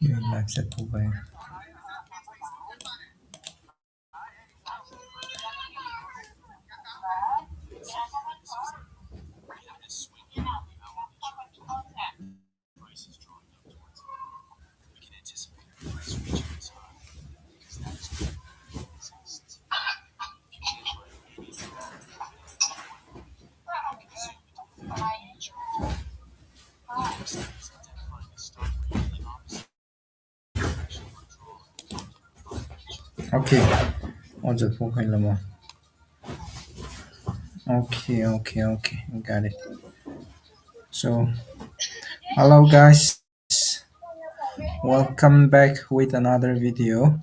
Yun, live set po ba yun? Okay. Once po kayo mo. Okay. I got it. So, hello guys. Welcome back with another video.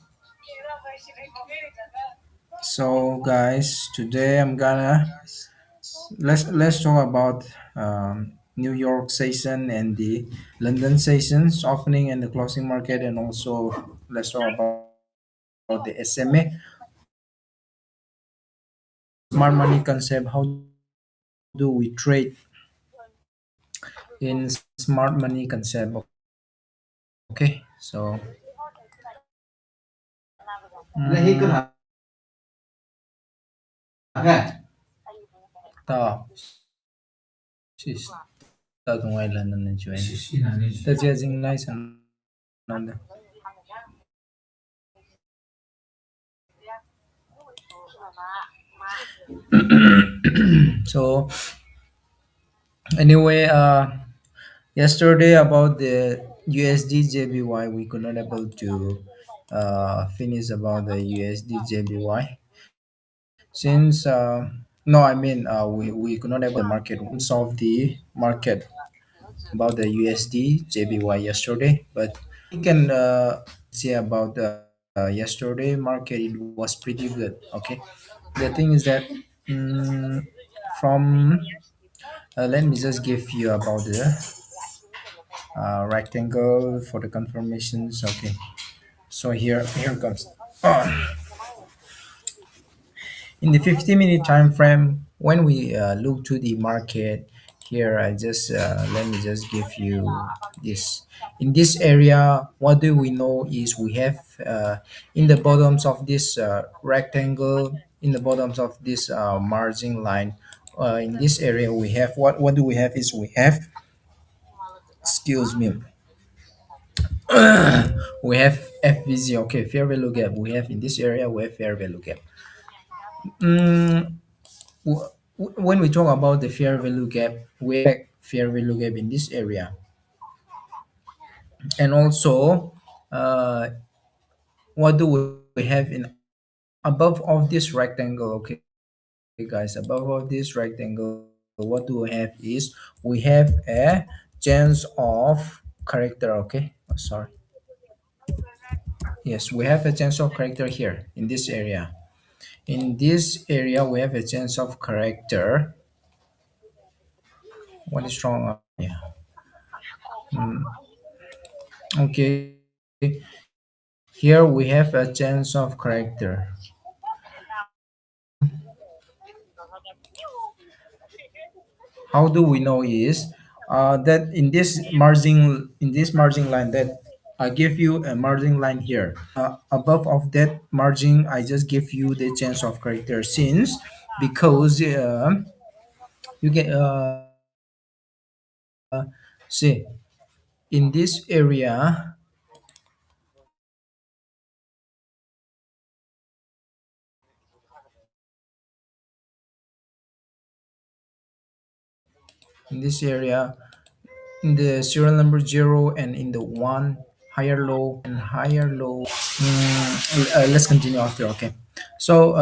So, guys, today I'm gonna let's talk about New York session and the London sessions opening and the closing market, and also let's talk about the SMA smart money concept. How do we trade in smart money concept? Okay, so mm, ta sis ta tungailan na join. Ta judging license nanda. So anyway, yesterday about the USD JBY, we could not able to finish about the USD JBY since no, I mean we could not able to market solve the market about the USD JBY yesterday, but we can say about the yesterday market it was pretty good. Okay, the thing is that mm, from let me just give you about the rectangle for the confirmations. Okay, so here comes. In the 50-minute time frame, when we look to the market here, I just let me just give you this. In this area, what do we know is we have in the bottoms of this rectangle, in the bottoms of this margin line, in this area we have what do we have is we have, excuse me, we have FVZ. Okay, fair value gap. We have in this area we have fair value gap. Mm, when we talk about the fair value gap, we expect fair value gap in this area, and also what do we have in above of this rectangle? Okay, guys, above of this rectangle, what do we have is we have a chance of character. Okay, oh, sorry, yes, we have a chance of character here in this area. In this area we have a chance of character. What is wrong? Yeah. Okay, here we have a chance of character. How do we know is that in this margin line that I give you a margin line here. Above of that margin, I just give you the chance of character since because you get see in this area, in this area in the serial number 0 and in the 1 higher low and higher low. Let's continue after. Okay, so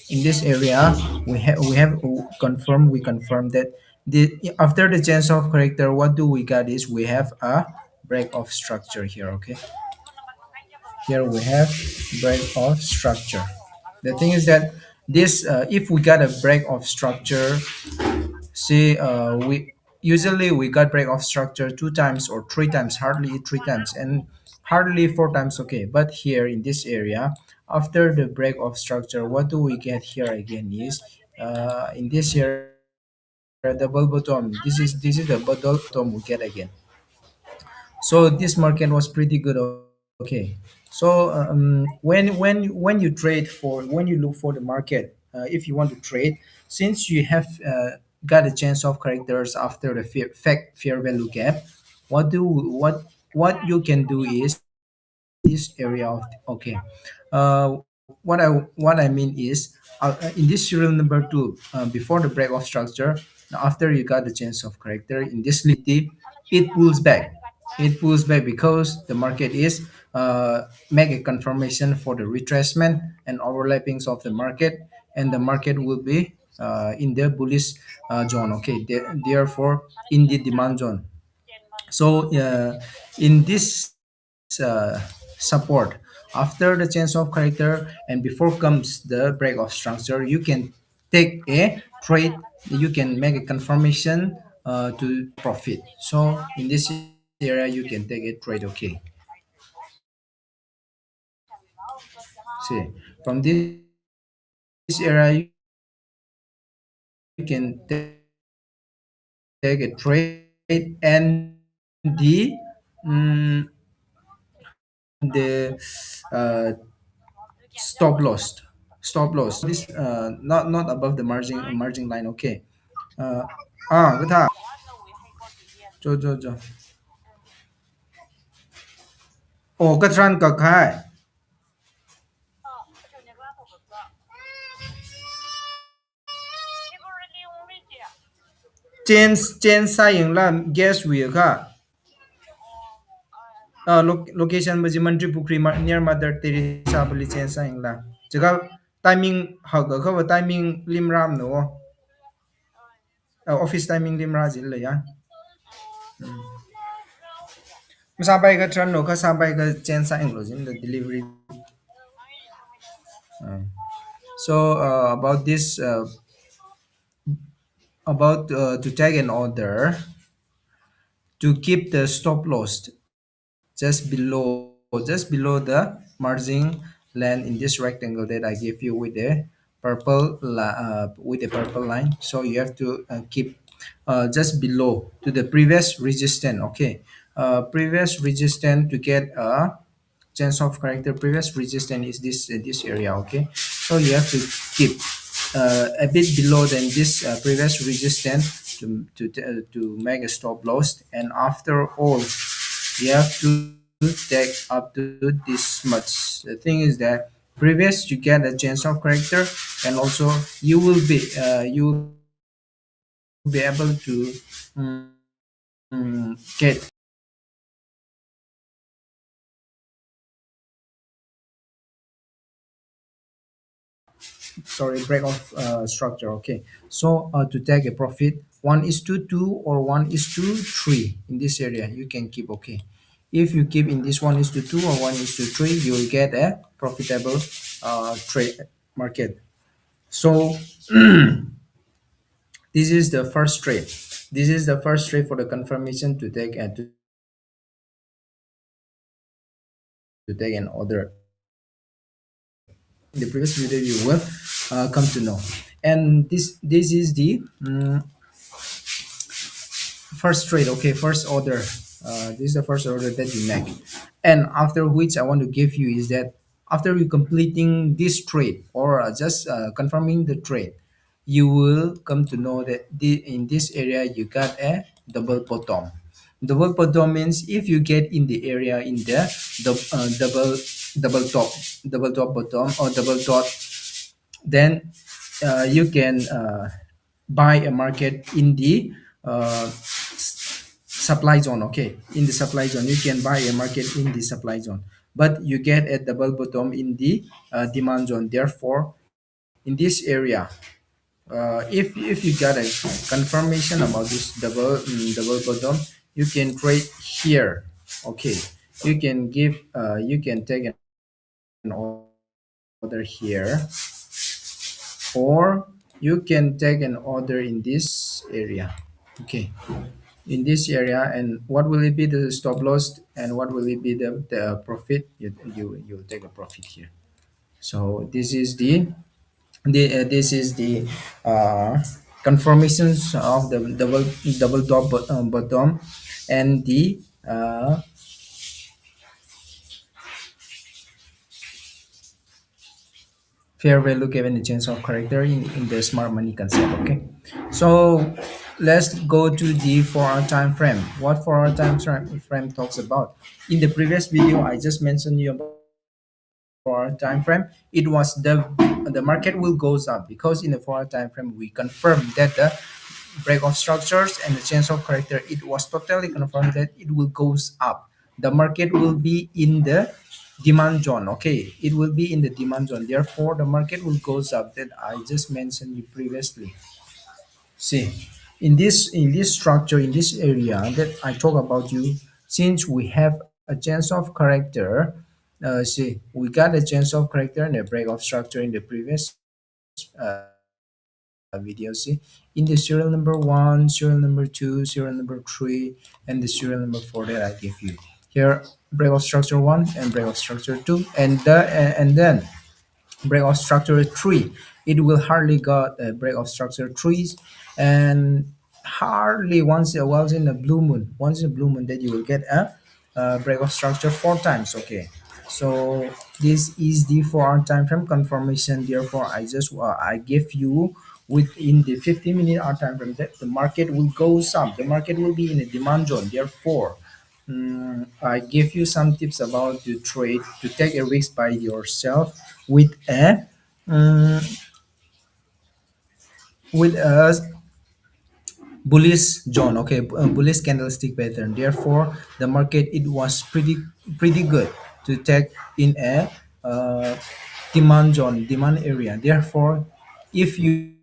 in this area we have confirmed, we confirmed that the after the change of character, what do we got is we have a break of structure here. Okay, here we have break of structure. The thing is that this if we got a break of structure, see, we usually we got break of structure two times or three times, hardly three times, and hardly four times. Okay, but here in this area, after the break of structure, what do we get here again is in this here double bottom. This is the double bottom we get again. So this market was pretty good. Okay. So when you trade for when you look for the market, if you want to trade, since you have got a chance of characters after the fair value gap, what you can do is this area of okay. What I mean is in this serial number two, before the break of structure, after you got the change of character in this liquidity, it pulls back. It pulls back because the market is make a confirmation for the retracement and overlappings of the market, and the market will be in the bullish zone. Okay, therefore in the demand zone. So in this support, after the change of character and before comes the break of structure, you can take a trade. You can make a confirmation to profit. So in this area, you can take a trade. Okay. See, from this area, you can take a trade, and the stop loss this not above the margin line. Okay. Cái thằng cho ồ cái trend cực hai trên trên sai hình là guess we ka location biji mantri pukri near mother teresa bali chen sai hình là jaga timing hak ka timing limram no office timing limra jil le ya sampai ke trend no ka sampai ke chen sai hình lo jin the delivery. So about this about to take an order to keep the stop loss just below the margin line in this rectangle that I give you with the with the purple line. So you have to keep just below to the previous resistance. Okay, previous resistance to get a chance of character. Previous resistance is this area. Okay, so you have to keep a bit below than this previous resistance to make a stop loss, and after all you have to take up to this much. The thing is that previous you get a chance of character, and also you will be able to get sorry break of structure. Okay, so to take a profit 1:2 or 1:3 in this area you can keep. Okay, if you keep in this 1:2 or 1:3, you will get a profitable trade market. So this is the first trade. This is the first trade for the confirmation to take and to take an order. In the previous video you will come to know. And this is the first trade. Okay, first order. This is the first order that you make, and after which I want to give you is that after you completing this trade or just confirming the trade, you will come to know that in this area you got a double bottom. Double bottom means if you get in the area in the double top, double top bottom or double top, then you can buy a market in the supply zone. Okay, in the supply zone you can buy a market in the supply zone, but you get a double bottom in the demand zone. Therefore in this area, if you got a confirmation about this double bottom, you can trade here. Okay, you can take an order here, or you can take an order in this area. Okay, in this area, and what will it be the stop loss and what will it be the profit? You take a profit here. So this is the confirmations of the double top bottom and the fair value given the change of character in the smart money concept. Okay, so let's go to the 4 hour time frame. What 4 hour frame talks about? In the previous video I just mentioned you about 4 hour time frame. It was the market will goes up because in the 4 hour time frame we confirm that the break of structures and the change of character, it was totally confirmed that it will goes up. The market will be in the demand zone. Okay, it will be in the demand zone, therefore the market will goes up, that I just mentioned you previously. See, in this structure, in this area that I talk about you, since we have a change of character, see, we got a change of character and a break of structure in the previous video. See, in the serial number one, serial number two, serial number three, and the serial number four that I give you here. Break of structure one and break of structure two, and then break of structure 3, it will hardly got a break of structure 3, and hardly once in a blue moon, once in a blue moon, that you will get a break of structure 4 times. Okay, so this is the 4 hour time frame confirmation, therefore I give you within the 50-minute hour time frame that the market will go up, the market will be in a demand zone, therefore I give you some tips about to trade, to take a risk by yourself with a um, with a bullish zone. Okay, bullish candlestick pattern. Therefore, the market, it was pretty good to take in a uh, demand zone, demand area. Therefore, if you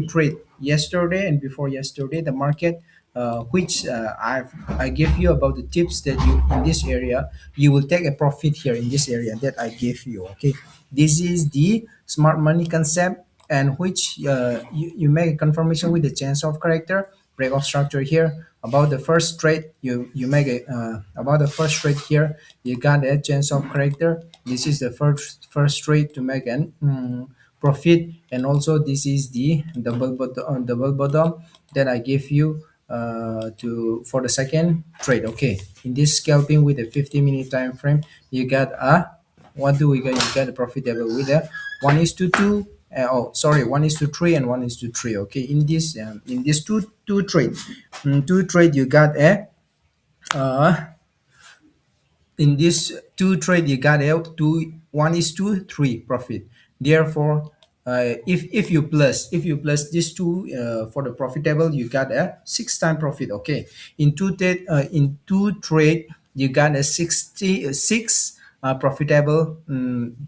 trade yesterday and before yesterday, the market, I give you about the tips that you in this area, you will take a profit here in this area that I gave you. Okay, this is the smart money concept, and which you make a confirmation with the change of character, break of structure here. About the first trade, you make a about the first trade here, you got a change of character. This is the first trade to make an profit, and also this is the double bottom that I give you to for the second trade. Okay, in this scalping with a 50-minute time frame, you got a, what do we get? You get a profitable with a 1:2. Oh, sorry, 1:3 and 1:3. Okay, in this two trade, two trade, you got a uh, in this two trade, you got a two 1:3 profit. Therefore, if you plus these two for the profitable, you got a 6 time profit. Okay, in two trade, you got a 66 profitable,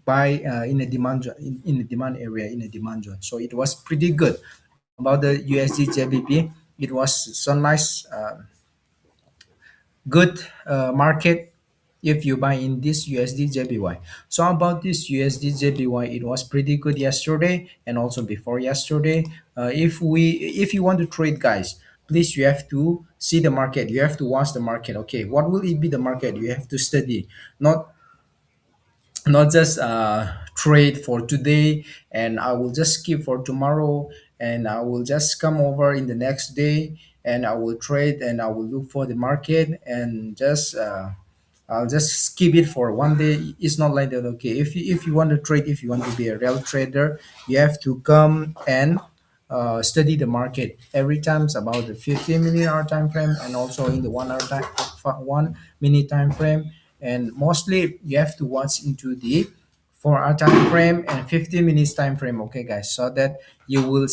by in a in the demand area, in a demand zone. So it was pretty good about the USD JBP. It was so nice, good market if you buy in this USD JPY. So about this USD JPY, it was pretty good yesterday and also before yesterday. If you want to trade, guys, please, you have to see the market. You have to watch the market. Okay, what will it be the market? You have to study, not just trade for today and I will just skip for tomorrow, and I will just come over in the next day and I will trade and I will look for the market and just I'll just skip it for one day. It's not like that. Okay, if you want to trade, if you want to be a real trader, you have to come and study the market every times about the 15-minute hour time frame, and also in the 1 hour time, 1 minute time frame, and mostly you have to watch into the 4 hour time frame and 15 minutes time frame. Okay, guys, so that you will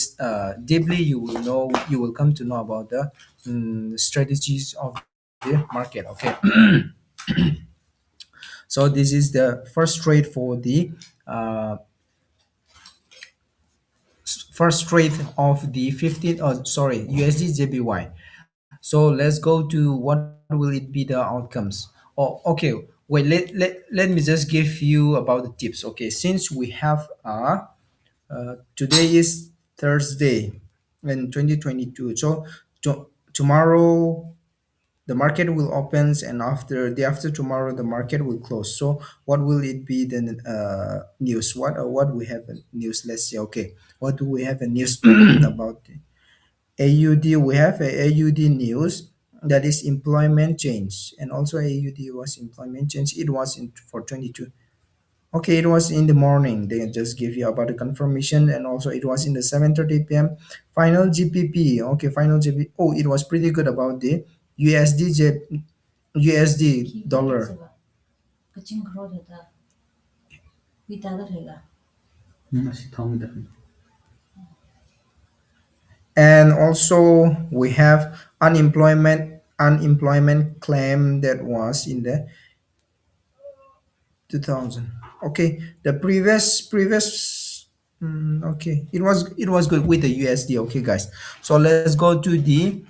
deeply, you will know, you will come to know about the strategies of the market. Okay. So this is the first trade for the uh, first trade of the 15, oh sorry, USD JPY. So let's go to what will it be the outcomes. Oh, okay, wait, let me just give you about the tips. Okay, since we have today is Thursday in 2022, so tomorrow the market will opens, and after day after tomorrow the market will close. So what will it be then? News, what we have in news, let's see. Okay, what do we have in news about the AUD? We have a AUD news, that is employment change, and also AUD was employment change. It was in for 22. Okay, it was in the morning. They just give you about the confirmation, and also it was in the 7:30 p.m. Final GPP. Okay, final GP. Oh, it was pretty good about the USD USD dollar. And also we have unemployment claim that was in the 2000. Okay, the previous okay, it was good with the USD. Okay, guys, so let's go to the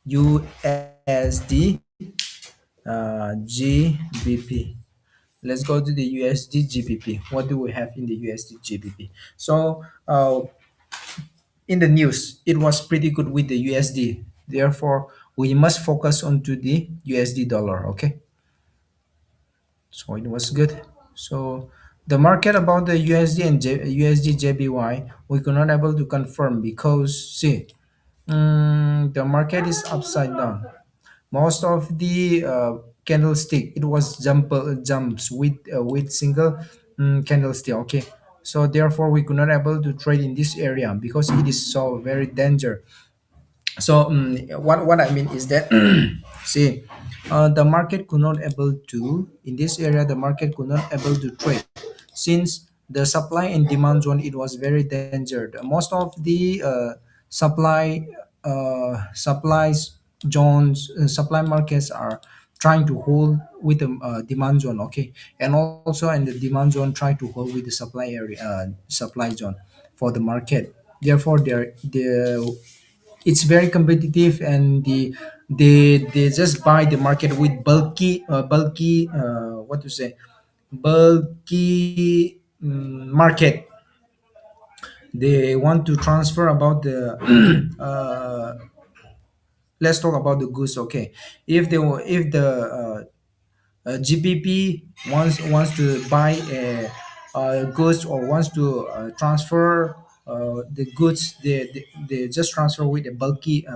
USD GBP. Let's go to the USD GBP. What do we have in the USD GBP? So in the news, it was pretty good with the USD. Therefore, we must focus on to the USD dollar. Okay, so it was good. So the market about the USD and USD JBY, we could not able to confirm because see, the market is upside down. Most of the candlestick, it was jumps with single candlestick. Okay, so therefore we could not able to trade in this area because it is so very danger. So what I mean is that see, the market could not able to in this area, the market could not able to trade since the supply and demand zone, it was very danger. Most of the supplies zones, supply markets are trying to hold with the demand zone. Okay, and also in the demand zone try to hold with the supply area, supply zone for the market. Therefore the it's very competitive, and they just buy the market with bulky what to say, bulky market. They want to transfer about the let's talk about the goods. Okay, if the GPP wants to buy goods or wants to transfer the goods, they just transfer with a bulky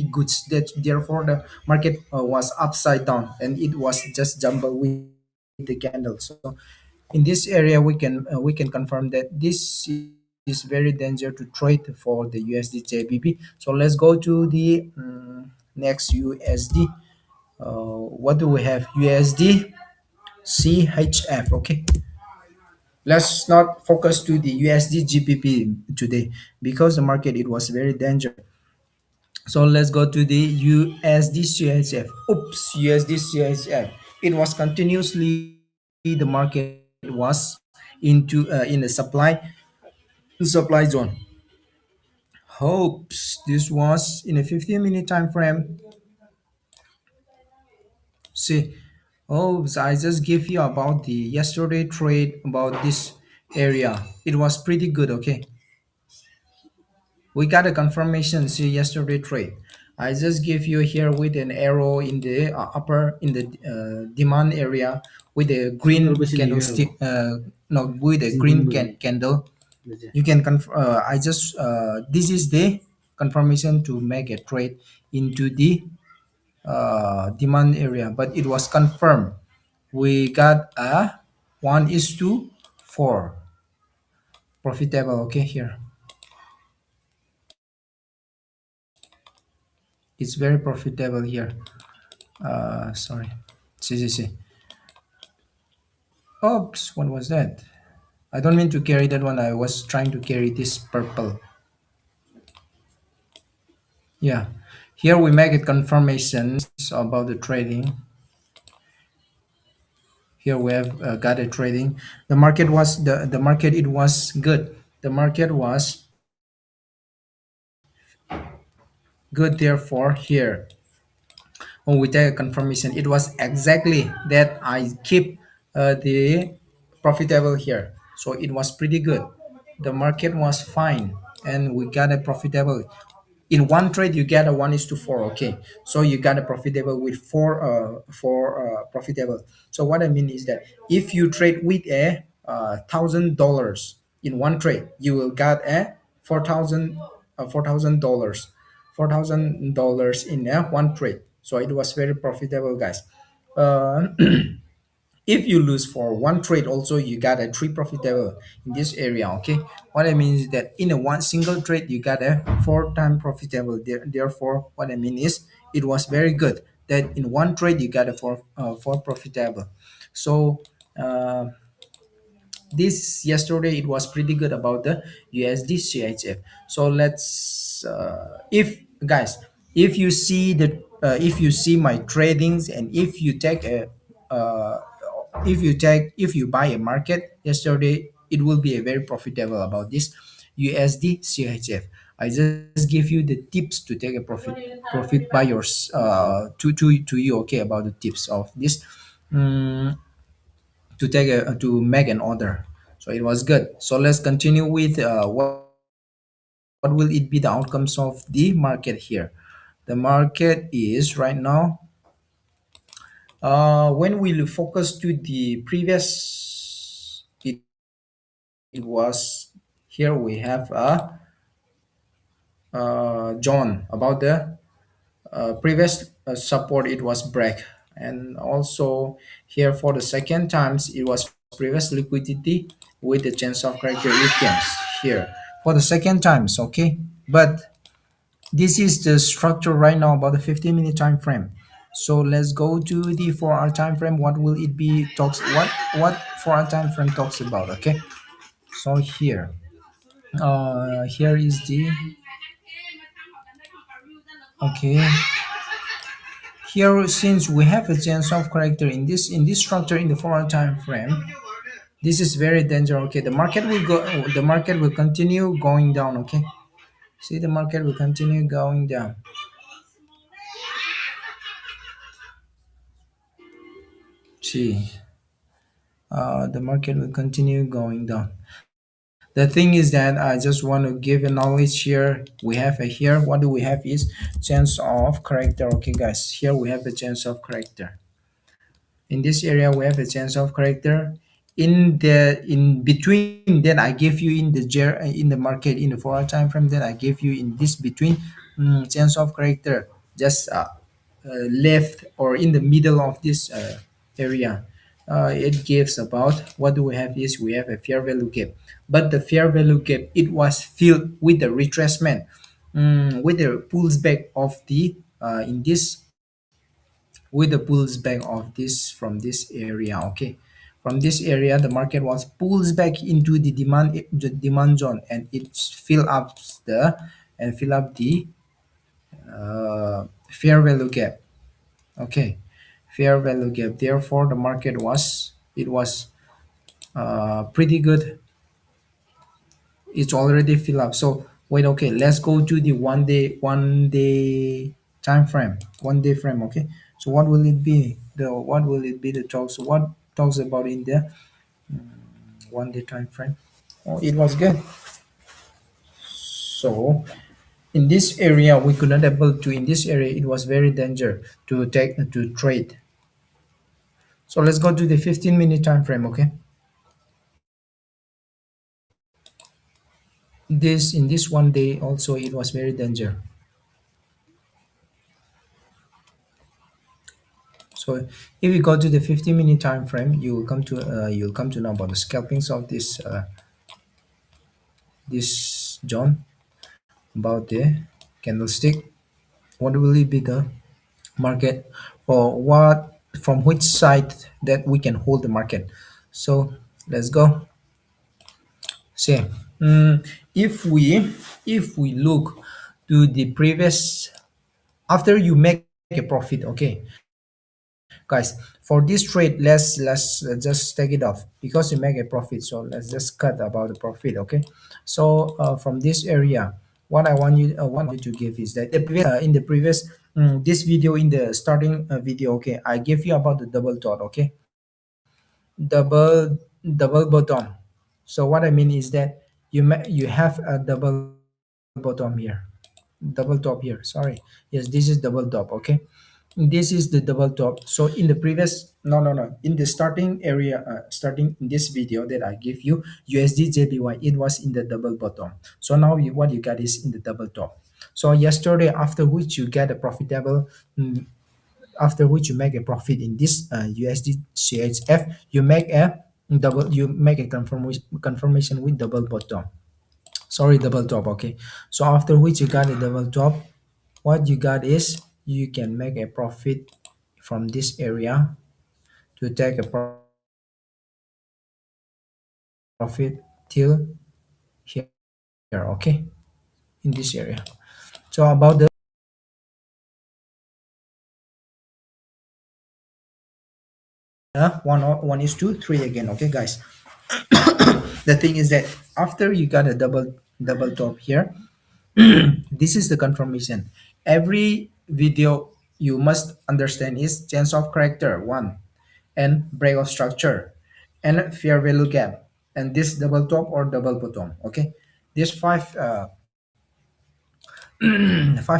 goods. That therefore the market was upside down and it was just jumbled with the candle. So in this area we can confirm that this is very danger to trade for the USD JBP. So let's go to the next USD. What do we have? USD CHF. Okay, let's not focus to the USD GBP today because the market, it was very danger. So let's go to the USD CHF. Oops, USD CHF. It was continuously, the market was in the supply zone. Hopes this was in a 15-minute time frame. See, oh, so I just give you about the yesterday trade about this area. It was pretty good. Okay, we got a confirmation. See, yesterday trade. I just give you here with an arrow in the upper in the demand area with a green candlestick. No, with a green candle. You can I just this is the confirmation to make a trade into the demand area, but it was confirmed. We got a 1:4 profitable. Okay, here it's very profitable here. Sorry, see. Oops, what was that? I don't mean to carry that one. I was trying to carry this purple. Yeah, here we make a confirmations about the trading. Here we have got a trading. The market was the market, it was good. The market was good. Therefore here when we take a confirmation, it was exactly that I keep the profitable here. So it was pretty good. The market was fine and we got a profitable. In one trade you get a 1:4. Okay, so you got a profitable with four profitable. So what I mean is that if you trade with a $1,000 in one trade, you will get a 4,000 $4,000, $4,000 in one trade. So it was very profitable, guys. uh, If you lose for one trade also, you got a three profitable in this area. Okay, what I mean is that in a one single trade you got a four time profitable there. Therefore what I mean is it was very good that in one trade you got a four profitable. So this yesterday it was pretty good about the USD CHF. So let's if guys, if you see the if you see my tradings, and if you take a uh, if you buy a market yesterday, it will be a very profitable about this USD CHF. I just give you the tips to take a profit by yours to you, okay, about the tips of this. Mm, to to make an order. So it was good. So let's continue with what will it be the outcomes of the market here. The market is right now, when we focus to the previous, it was here we have John about the previous support, it was break. And also here for the second times it was previous liquidity with the chance of corrector it comes here for the second times. Okay, but this is the structure right now about the 15-minute time frame. So let's go to the 4 hour time frame. What will it be talks, what 4 hour time frame talks about? Okay, so here is the, okay, here since we have a chance of character in this structure in the 4 hour time frame, this is very dangerous. Okay, the market will go, the market will continue going down. Okay, see, the market will continue going down. See, the market will continue going down. The thing is that I just want to give a knowledge here. We have a here, what do we have is chance of character. Okay guys, here we have a chance of character. In this area we have a chance of character. In between that I give you in in the market in the 4 hour time frame, that I give you in this between chance of character, just left or in the middle of this area. It gives about, what do we have is we have a fair value gap, but the fair value gap it was filled with the retracement, with the pulls back of the in this, with the pulls back of this from this area. Okay, from this area the market was pulls back into the demand zone, and it fill up the and fill up the fair value gap. Okay, fair value gap, therefore the market was, it was pretty good. It's already fill up. So wait, okay, let's go to the 1 day time frame, 1 day frame. Okay, so what will it be, the what will it be the talks, what talks about in the 1 day time frame? Oh, it was good. So in this area we could not able to, in this area it was very danger to take to trade. So let's go to the 15-minute time frame. Okay, this in this 1 day also it was very danger. So if you go to the 15-minute time frame, you'll come to know about the scalpings of this John, about the candlestick. What will it be the market, or what, from which side that we can hold the market? So let's go. See, if we look to the previous, after you make a profit, okay, guys, for this trade let's just take it off because you make a profit. So let's just cut about the profit. Okay, so from this area, what I want you to give is that the previous in the previous this video, in the starting video, okay, I gave you about the double dot. Okay, double bottom. So what I mean is that you have a double bottom here, double top here, sorry. Yes, this is double top. Okay, this is the double top. So in the previous, no, in the starting area, starting in this video that I give you USD JPY, it was in the double bottom. So now what you got is in the double top. So yesterday, after which you get a profitable after which you make a profit in this USD CHF, you make a confirmation with double bottom, sorry, double top. Okay, so after which you got a double top, what you got is you can make a profit from this area to take a profit till here. Okay, in this area. So about the one is two three again. Okay, guys. The thing is that after you got a double top here, this is the confirmation. Every video you must understand is change of character one, and break of structure, and fair value gap, and this double top or double bottom. Okay, these five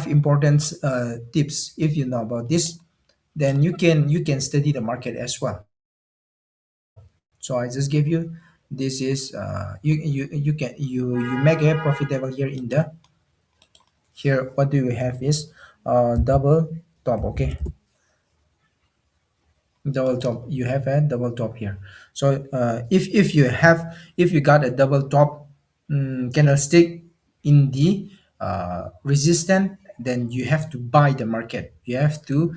important tips. If you know about this, then you can study the market as well. So I just give you, this is you make a profitable here in the, here what do we have is double top. Okay, double top, you have a double top here. So if you got a double top candlestick in the resistance, then you have to buy the market. You have to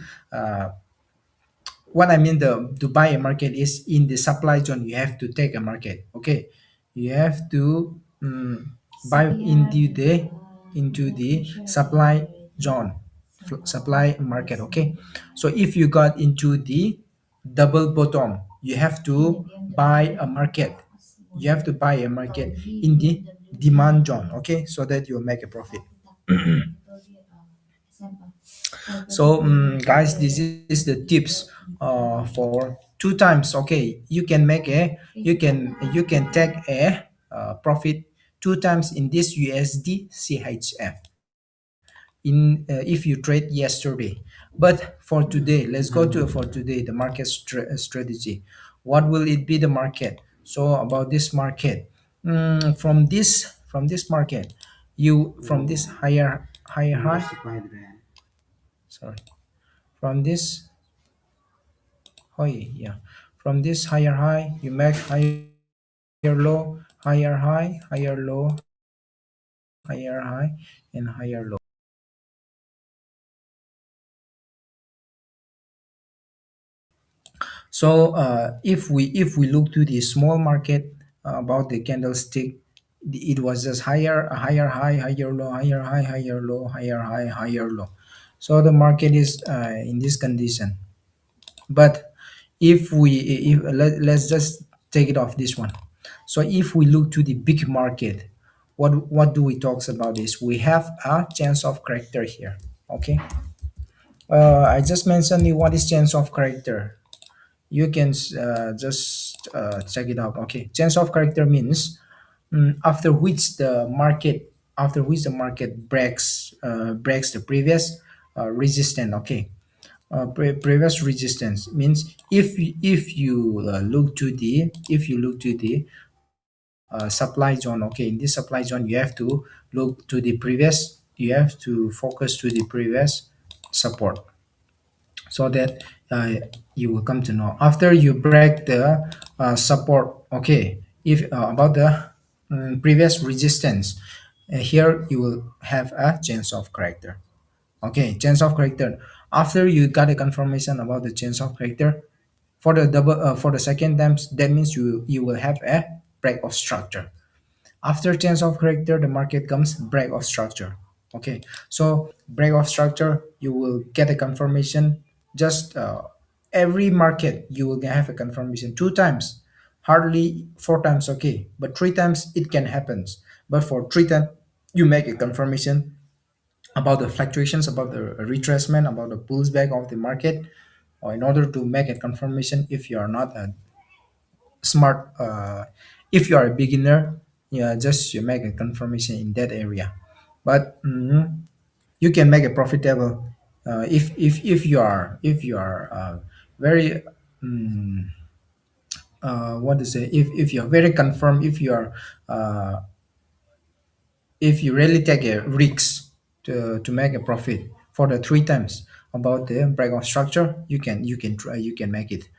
what I mean, the to buy a market is in the supply zone. You have to take a market. Okay, you have to buy into the supply zone, supply market. Okay, so if you got into the double bottom, you have to buy a market. You have to buy a market in the demand zone. Okay, so that you'll make a profit. So guys, this is the tips for two times. Okay, you can take a profit two times in this USD CHF in if you trade yesterday. But for today, let's go to for today the market strategy. What will it be, the market? So about this market, from this market, you from this higher high, sorry, from this, oh yeah, from this higher high you make higher low, higher high, higher low, higher high, and higher low. So if we look to the small market, about the candlestick, it was just higher high, higher low, higher high, higher low, higher high, higher low. So the market is in this condition. But let's just take it off this one. So if we look to the big market, what do we talks about this? We have a chance of character here. Okay, I just mentioned what is chance of character. You can just check it out. Okay, change of character means after which the market breaks the previous resistance. Okay, previous resistance means if you look to the supply zone. Okay, in this supply zone you have to look to the previous, you have to focus to the previous support, so that you will come to know after you break the support. Okay, if about the previous resistance, here you will have a change of character. Okay, change of character. After you got a confirmation about the change of character for the for the second times, that means you will have a break of structure. After change of character, the market comes break of structure. Okay, so break of structure, you will get a confirmation. Just every market you will have a confirmation two times, hardly four times. Okay, but three times it can happen. But for three times you make a confirmation about the fluctuations, about the retracement, about the pulls back of the market, or in order to make a confirmation. If you are not a smart, if you are a beginner, yeah, just you make a confirmation in that area. But you can make a profitable if you are very what to say, if you're very confirmed, uh, if you really take a risk to make a profit for the three times. about the breakout structure, you can try, you can make it.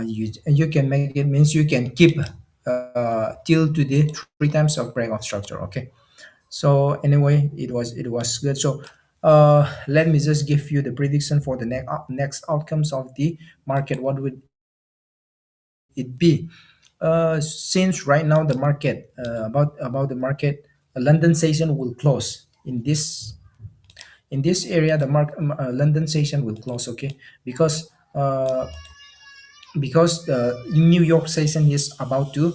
You can make it means you can keep till to the three times of breakout structure. Okay. So anyway, it was good. So let me just give you the prediction for the next outcomes of the market. What would it be? Since right now the market about the market, London session will close in this area. London session will close. Okay, because the New York session is about to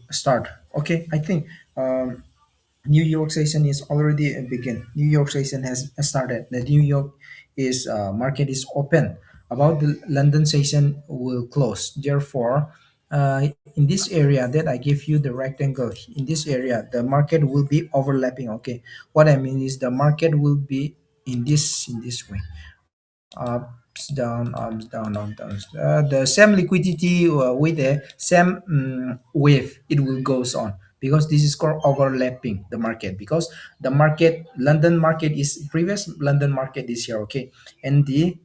start. Okay, I think New York session is already begin. New York session has started. The New York is market is open. About the London session will close. Therefore, in this area that I give you the rectangle, in this area the market will be overlapping. Okay, what I mean is the market will be in this way, ups, down, up, down. The same liquidity with the same wave, it will goes on because this is called overlapping the market. Because the market, London market is previous, London market is here, okay, and the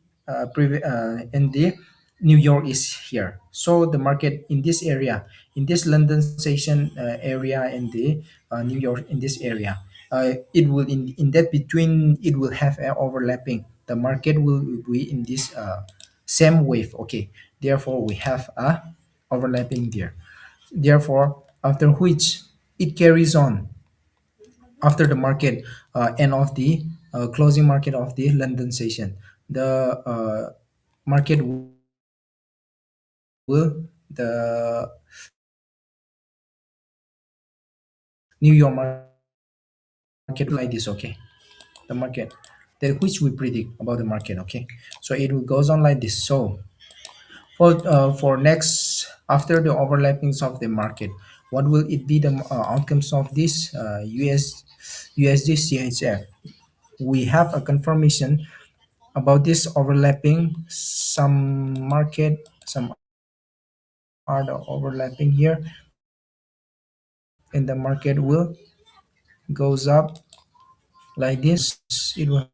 New York is here. So the market in this area, in this London station area, and the New York in this area, it will in that between, it will have an overlapping. The market will be in this same wave. Okay, therefore we have a overlapping there. Therefore, after which it carries on after the market end of the closing market of the London session, the market will the New York market will like this. Okay, the market that which we predict about the market. Okay, so it will goes on like this. So for next, after the overlappings of the market, what will it be the outcomes of this USD CHF? We have a confirmation about this overlapping. Some market, some are the overlapping here, and the market will goes up like this. It will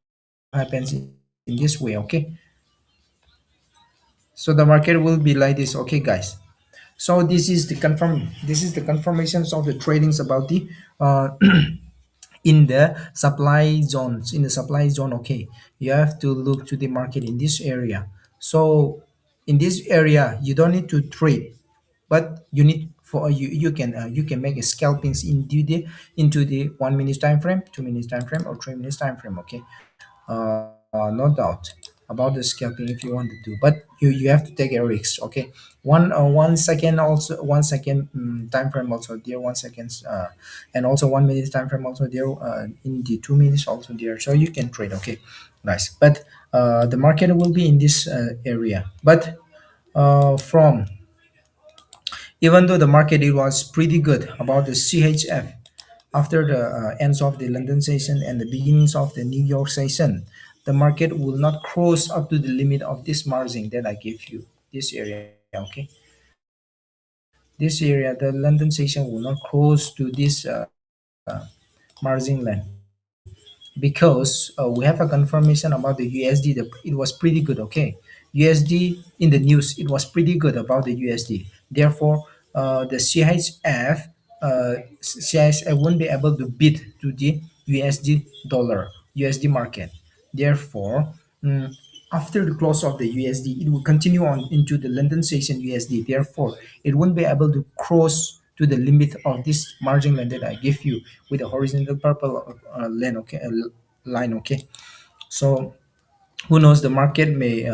happens in this way. Okay, so the market will be like this. Okay, guys. So this is the confirmations of the tradings about the in the supply zone. Okay, you have to look to the market in this area. So in this area you don't need to trade, but you need for you can make a scalpings into the 1 minute time frame, 2 minutes time frame, or 3 minutes time frame. Okay, no doubt about the scalping if you want to do, but you have to take a risk. Okay, 1 second, also 1 second time frame also there, 1 seconds, and also 1 minute time frame also there, in the 2 minutes also there, so you can trade. Okay, nice. But the market will be in this area. But from even though the market, it was pretty good about the CHF after the ends of the London session and the beginnings of the New York session, the market will not cross up to the limit of this margin that I gave you. This area, okay. This area, the London session will not cross to this margin line, because we have a confirmation about the USD. It was pretty good. Okay, USD in the news, it was pretty good about the USD. Therefore, the CHF won't be able to beat to the USD dollar, USD market. Therefore, after the close of the USD, it will continue on into the London session USD. Therefore, it won't be able to cross to the limit of this margin line that I give you with a horizontal purple line. Okay, so who knows, the market may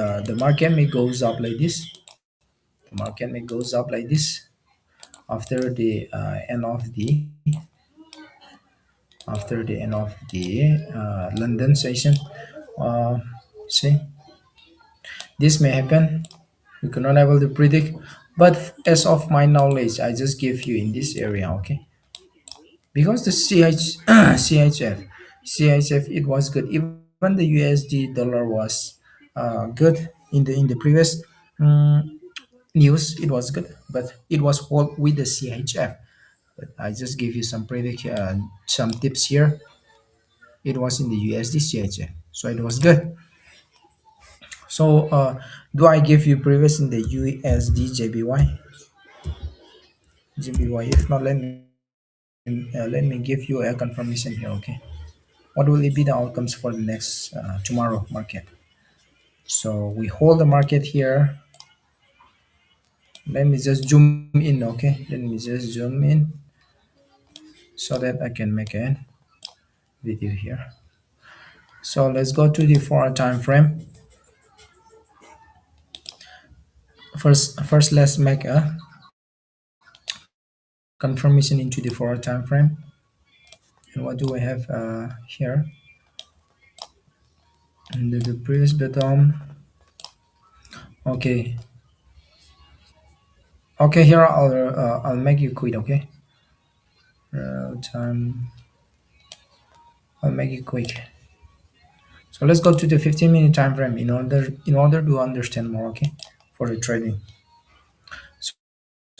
goes up like this. The market may goes up like this after the end of the London session. Uh, See, this may happen. We cannot able to predict, but as of my knowledge, I just give you in this area. Okay, because the CHF it was good. Even the USD dollar was good in the previous um, news. It was good, but it was all with the CHF. But I just give you some tips here. It was in the USD CHF. So it was good. So do I give you previous in the USD JBY? If not, let me give you a confirmation here. Okay, what will it be the outcomes for the next tomorrow market? So we hold the market here. Let me just zoom in. Okay, let me just zoom in so that I can make a video here. So let's go to the 4 hour time frame. First let's make a confirmation into the 4 hour time frame. And what do I have here? Under the previous bottom. Okay. Okay, here I'll make you quit. Okay. Time. I'll make it quick. So let's go to the 15-minute time frame in order to understand more. Okay, for the trading. So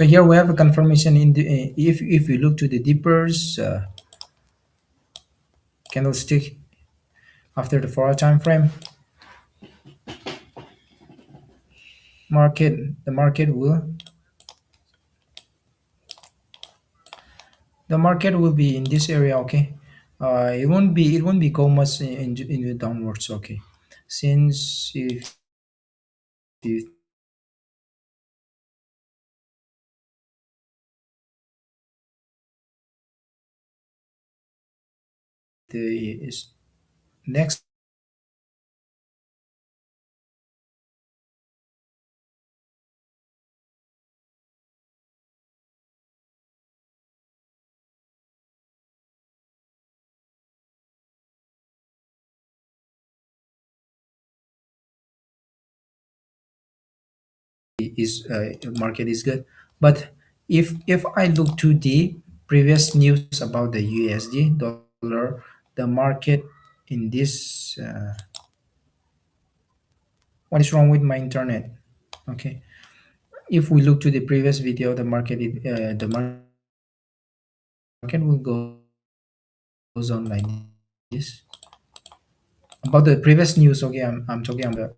here we have a confirmation in the if we look to the dippers candlestick after the 4 hour time frame, the market will be in this area. Okay, it won't be go much in the downwards. Okay, since if you the is next is market is good, but if I look to the previous news about the USD dollar, the market in this what is wrong with my internet? Okay, if we look to the previous video, the market will goes on like this about the previous news. Okay, I'm talking about the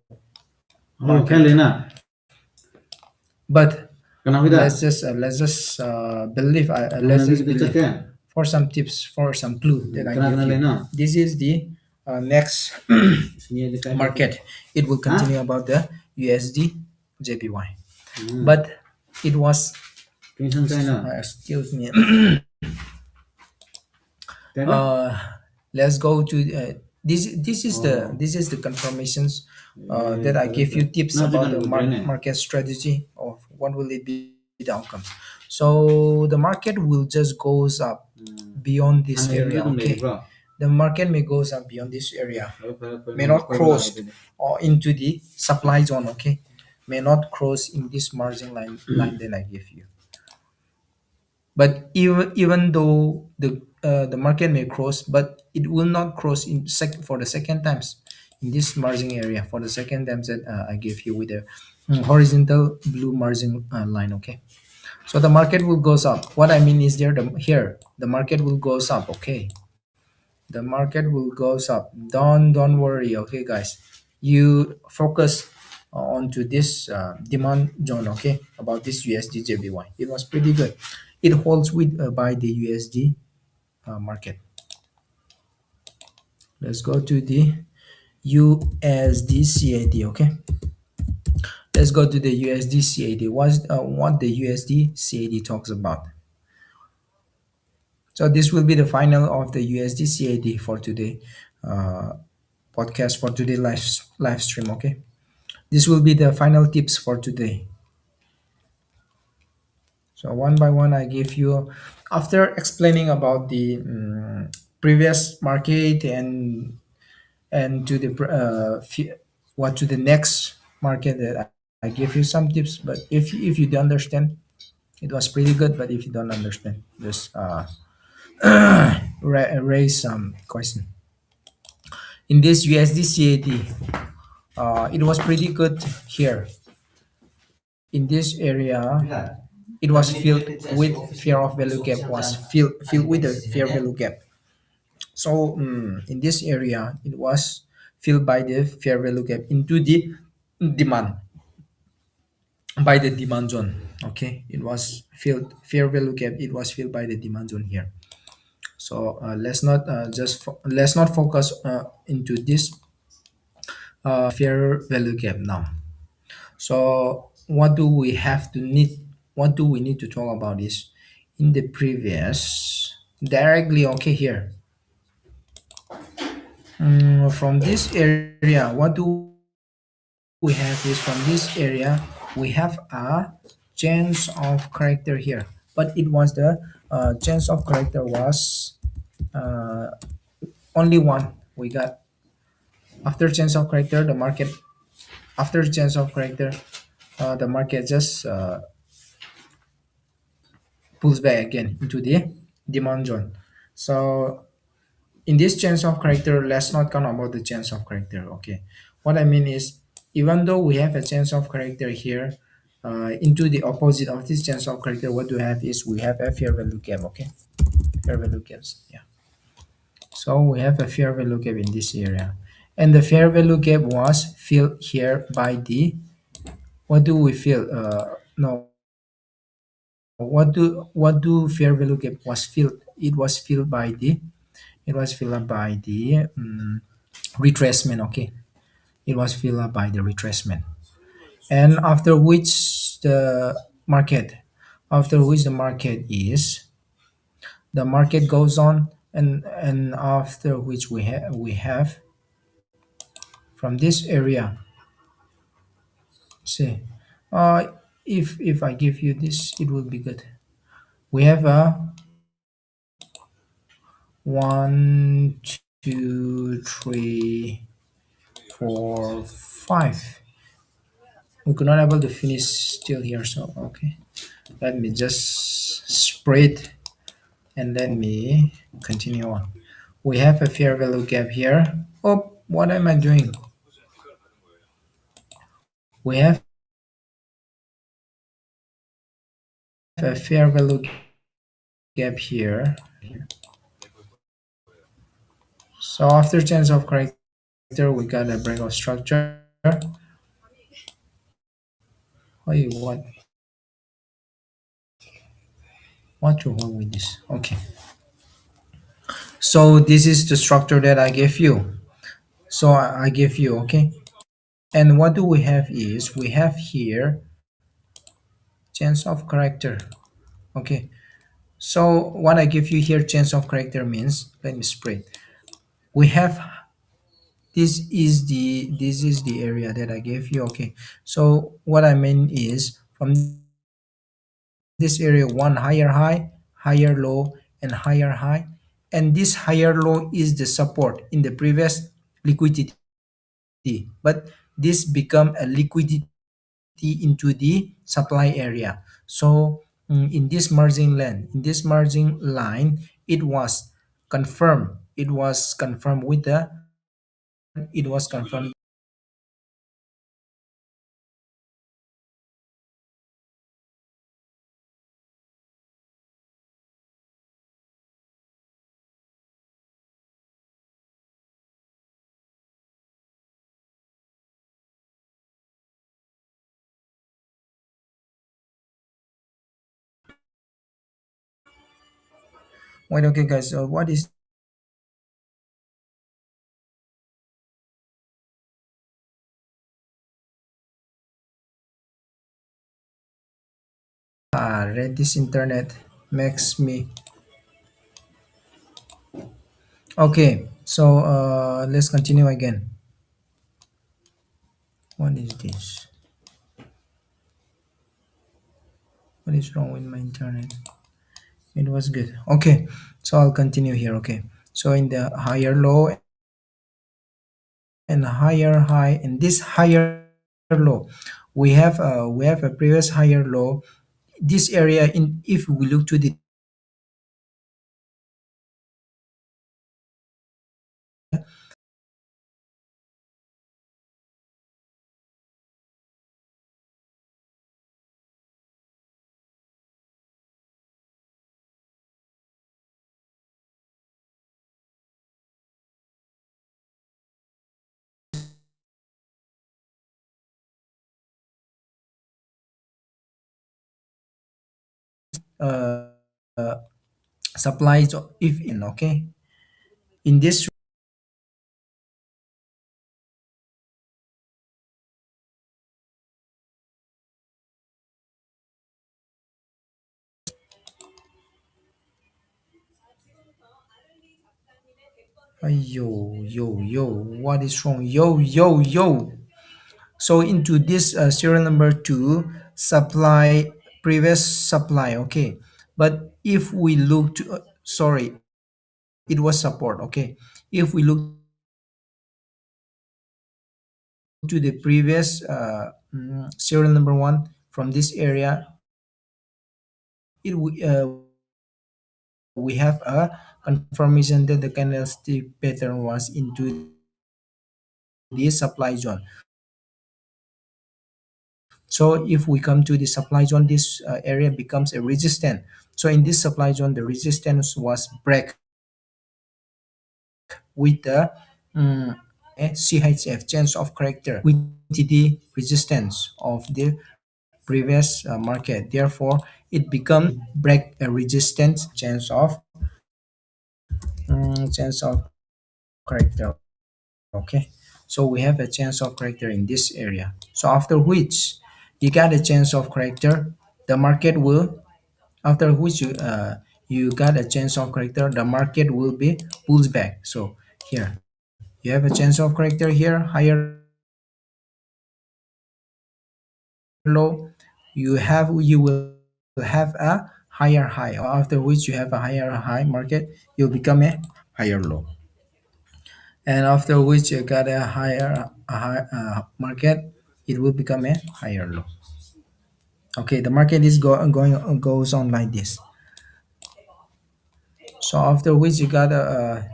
Oh, kan market, Lena. but Kenapa believe Mana let's nabi just kita chat believe kan? for some tips, for some clue that I Kena give you. Lena. This is the next Sini ada kan. market. It will Hah? continue about the USD JPY, Hmm. but it was Kinsan China. excuse me. Tengah. Let's go to this is the Oh. confirmations that I give you tips Nah, about jangan the berbrand. market strategy of what will it be the outcomes. So the market will just goes up beyond this area. Okay, the market may goes up beyond this area, may not cross or into the supply zone. Okay, may not cross in this margin line that I give you. But even though the market may cross, but it will not cross for the second times in this margin area for the second times that I gave you with the horizontal blue margin line. Okay, so the market will goes up. What I mean is here the market will goes up. Okay, the market will goes up. Don't worry. Okay, guys, you focus onto this demand zone. Okay, about this USD JBY, it was pretty good. It holds with by the USD market. Let's go to the USD CAD. Okay, let's go to the USD CAD. What the USD CAD talks about? So this will be the final of the USD CAD for today uh, podcast, for today live stream. Okay, this will be the final tips for today. So one by one, I give you, after explaining about the previous market and to the what to the next market, that I give you some tips. But if you don't understand, it was pretty good. But if you don't understand, just raise some question. In this USD CAD, it was pretty good here. In this area, it was filled with fear of value gap, was filled with the fair value gap. So in this area, it was filled by the fair value gap into the demand, by the demand zone. Okay, it was filled fair value gap, it was filled by the demand zone here. So let's not focus into this fair value gap now. So what do we need to talk about is in the previous directly. Okay, here. From this area, what do we have is from this area we have a change of character here, but it was the change of character was uh, only one we got. After change of character, the market after change of character, the market just pulls back again into the demand zone. So in this change of character, let's not count about the change of character. Okay, what I mean is, even though we have a change of character here, into the opposite of this change of character, what we have is we have a fair value gap. Okay, fair value gaps. Yeah. So we have a fair value gap in this area, and the fair value gap was filled here by the, what do we feel? No, what do fair value gap was filled? It was filled by the retracement. Okay, it was filled up by the retracement, and market after which the market is the market goes on, and after which we have from this area. See, uh if I give you this, it will be good. We have a one, two, three, four, five. We could not able to finish still here, so okay, let me just spread and let me continue on. We have a fair value gap here. Oh, what am I doing? We have a fair value gap here. So after change of character, we got a break of structure. Oh, what's wrong with this? Okay. So this is the structure that I gave you. So I gave you, okay. And what do we have is we have here change of character. Okay. So what I give you here, change of character means, let me spread. We have, this is the area that I gave you. Okay. So what I mean is from this area, one higher high, higher low, and higher high, and this higher low is the support in the previous liquidity, but this become a liquidity into the supply area. So in this margin line, it was confirmed with the, wait, okay guys, so what is Redis internet makes me, okay. So let's continue again. What is this? What is wrong with my internet? It was good. Okay, so I'll continue here. Okay, so in the higher low and higher high, in this higher low, we have a previous higher low. This area, in if we look to the demand zone, this area is the support. uh, supplies if in, okay, in this. Yo, yo, what is wrong? Yo. So into this serial number 2, supply, previous supply, okay. But if we look to, sorry, it was support, okay. If we look to the previous serial number 1 from this area, we have a confirmation that the candlestick pattern was into the supply zone. So if we come to the supply zone, this area becomes a resistance. So in this supply zone, the resistance was break with the CHF change of character with the resistance of the previous market. Therefore, it becomes break a resistance change of character. Okay, so we have a change of character in this area. So after which you got a change of character, the market will, after which you got a change of character, the market will be pulls back. So here you have a change of character here, higher low. You will have a higher high, after which you have a higher high market, you'll become a higher low. And after which you got a high market, it will become a higher low. Okay, the market is goes on like this. So after which you got a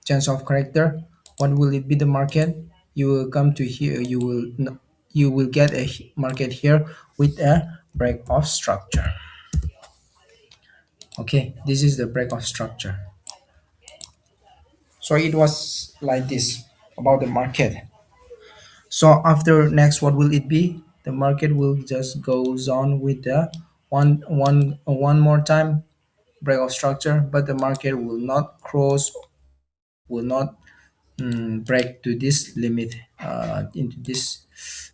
change of character. What will it be? The market, you will come to here, you will get a market here with a break of structure. Okay, this is the break of structure. So it was like this about the market. So after next, what will it be? The market will just goes on with the one more time break of structure, but the market will not cross, will not break to this limit, into this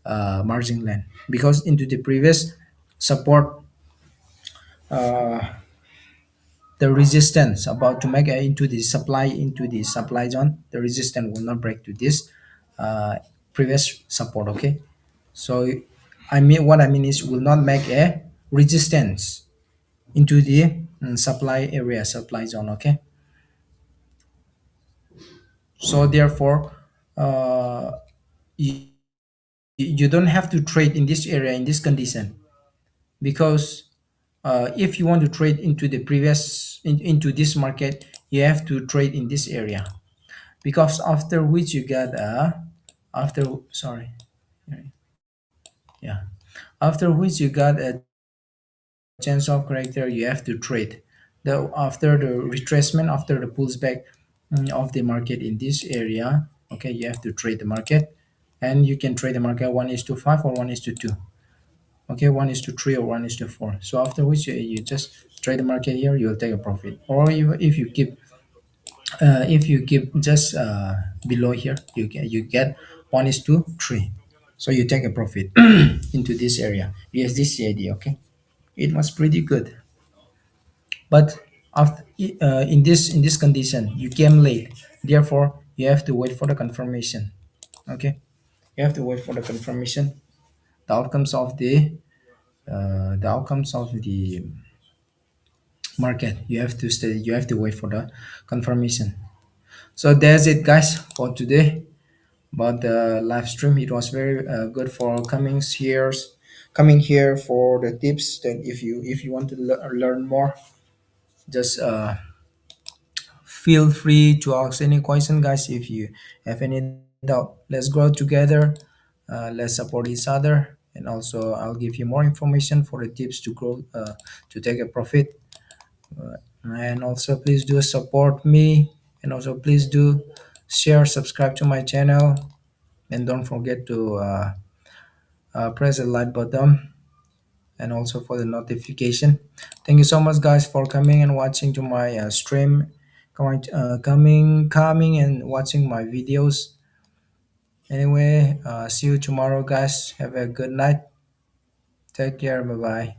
margin line, because into the previous support, uh, the resistance about to make into the supply zone, the resistance will not break to this uh, previous support. Okay, so what I mean is will not make a resistance into the supply area, supply zone. Okay, so therefore uh, you don't have to trade in this area in this condition, because if you want to trade into the into this market, you have to trade in this area, because after which you get after sorry yeah after which you got a change of character, you have to trade. The after the retracement, after the pulls back of the market in this area, okay, you have to trade the market. And you can trade the market 1:5 or 1:2, okay, 1:3 or 1:4. So after which you just trade the market here, you'll take a profit. Or if you keep just below here, you get 1:3, so you take a profit into this area USD. Okay, it was pretty good. But after in this condition, you came late, therefore you have to wait for the confirmation. Okay, you have to wait for the confirmation, the outcomes of the market. You have to stay, you have to wait for the confirmation. So that's it, guys, for today about the live stream. It was very good for coming here for the tips. Then if you want to learn more, just feel free to ask any question, guys. If you have any doubt, let's grow together. Let's support each other, and also I'll give you more information for the tips to grow, to take a profit. And also please do support me, and also please do share, subscribe to my channel, and don't forget to press the like button and also for the notification. Thank you so much, guys, for coming and watching to my stream, coming and watching my videos. Anyway, see you tomorrow, guys. Have a good night. Take care. Bye bye.